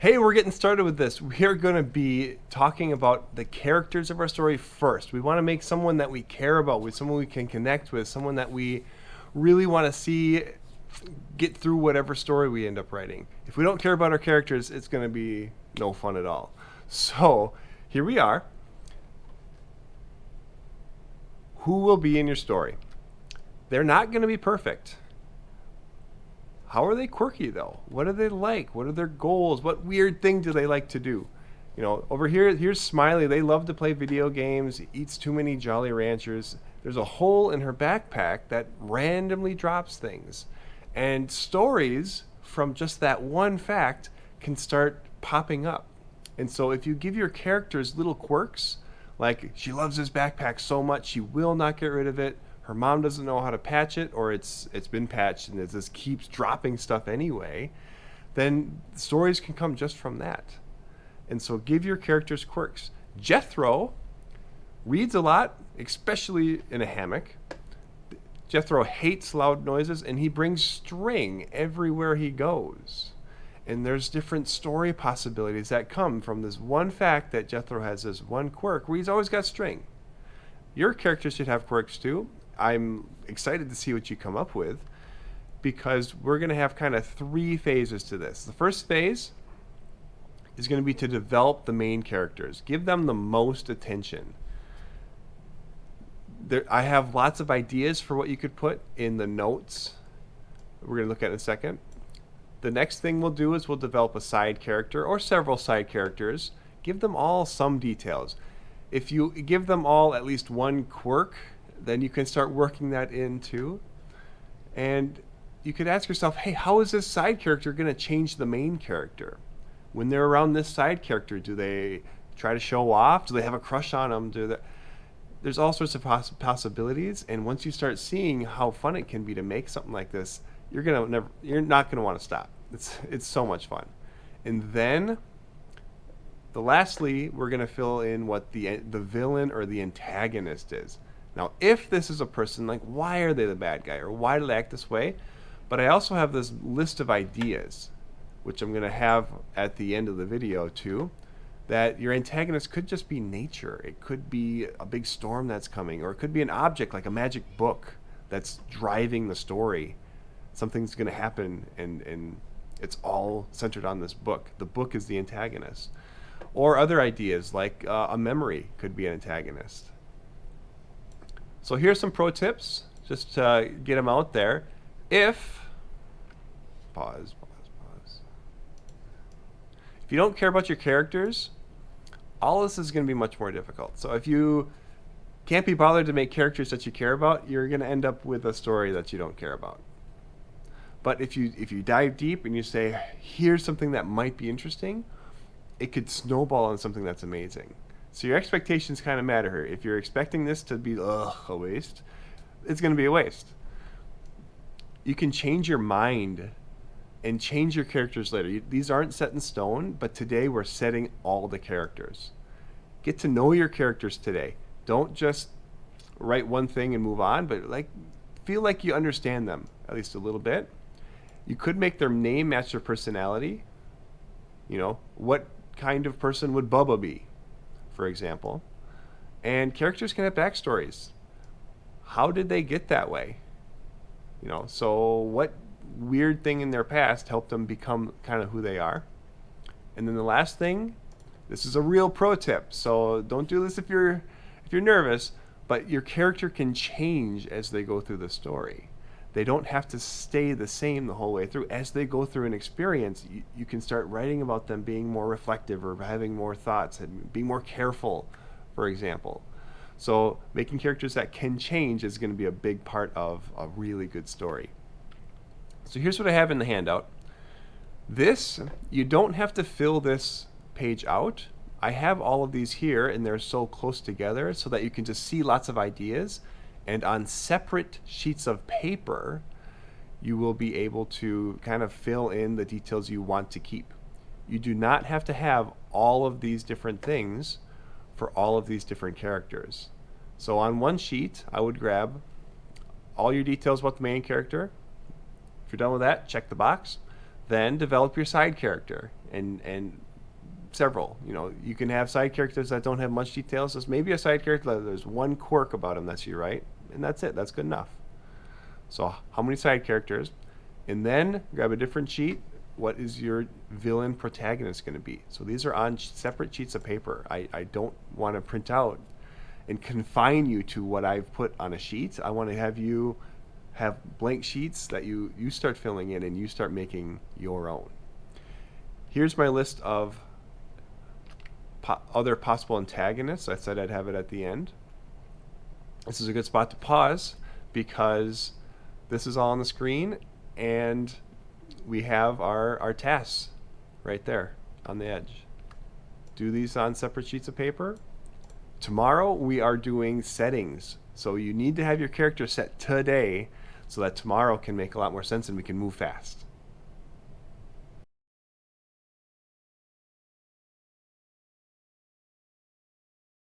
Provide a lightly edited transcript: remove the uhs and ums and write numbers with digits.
Hey, we're getting started with this. We're going to be talking about the characters of our story first. We want to make someone that we care about, with someone we can connect with, someone that we really want to see get through whatever story we end up writing. If we don't care about our characters, it's going to be no fun at all. So, here we are. Who will be in your story? They're not going to be perfect. How are they quirky though? What do they like? What are their goals? What weird thing do they like to do? You know, over here's Smiley. They love to play video games, eats too many Jolly Ranchers. There's a hole in her backpack that randomly drops things. And stories from just that one fact can start popping up. And so if you give your characters little quirks, like she loves his backpack so much she will not get rid of it, her mom doesn't know how to patch it, or it's been patched and it just keeps dropping stuff anyway, then stories can come just from that. And so give your characters quirks. Jethro reads a lot, especially in a hammock. Jethro hates loud noises, and he brings string everywhere he goes. And there's different story possibilities that come from this one fact that Jethro has this one quirk where he's always got string. Your characters should have quirks too. I'm excited to see what you come up with, because we're going to have kind of 3 phases to this. The first phase is going to be to develop the main characters. Give them the most attention. I have lots of ideas for what you could put in the notes we're going to look at in a second. The next thing we'll do is we'll develop a side character or several side characters. Give them all some details. If you give them all at least one quirk, then you can start working that in too. And you could ask yourself, hey, how is this side character going to change the main character? When they're around this side character, do they try to show off? Do they have a crush on them? There's all sorts of possibilities. And once you start seeing how fun it can be to make something like this, you're not going to want to stop. It's so much fun. And then lastly, we're going to fill in what the villain or the antagonist is. Now, if this is a person, like, why are they the bad guy, or why do they act this way? But I also have this list of ideas, which I'm going to have at the end of the video too, that your antagonist could just be nature. It could be a big storm that's coming, or it could be an object like a magic book that's driving the story. Something's going to happen, and it's all centered on this book. The book is the antagonist. Or other ideas like a memory could be an antagonist. So here's some pro tips, just to get them out there. Pause. If you don't care about your characters, all this is going to be much more difficult. So if you can't be bothered to make characters that you care about, you're going to end up with a story that you don't care about. But if you dive deep and you say, here's something that might be interesting, it could snowball on something that's amazing. So your expectations kind of matter here. If you're expecting this to be a waste, it's going to be a waste. You can change your mind and change your characters later. These aren't set in stone, but today we're setting all the characters. Get to know your characters today. Don't just write one thing and move on, but feel like you understand them at least a little bit. You could make their name match their personality. You know, what kind of person would Bubba be, for example? And characters can have backstories. How did they get that way? You know, so what weird thing in their past helped them become kind of who they are? And then the last thing, this is a real pro tip, so don't do this if you're nervous, but your character can change as they go through the story. They don't have to stay the same the whole way through. As they go through an experience, you can start writing about them being more reflective, or having more thoughts, and being more careful, for example. So making characters that can change is going to be a big part of a really good story. So here's what I have in the handout. You don't have to fill this page out. I have all of these here, and they're so close together so that you can just see lots of ideas. And on separate sheets of paper, you will be able to kind of fill in the details you want to keep. You do not have to have all of these different things for all of these different characters. So on one sheet, I would grab all your details about the main character. If you're done with that, check the box. Then develop your side character. and several. You know, you can have side characters that don't have much details. There's maybe a side character that there's one quirk about him that you write, and that's it. That's good enough. So how many side characters? And then grab a different sheet. What is your villain protagonist going to be? So these are on separate sheets of paper. I don't want to print out and confine you to what I've put on a sheet. I want to have you have blank sheets that you start filling in and you start making your own. Here's my list of other possible antagonists. I said I'd have it at the end. This is a good spot to pause because this is all on the screen and we have our tasks right there on the edge. Do these on separate sheets of paper. Tomorrow we are doing settings. So you need to have your character set today so that tomorrow can make a lot more sense and we can move fast.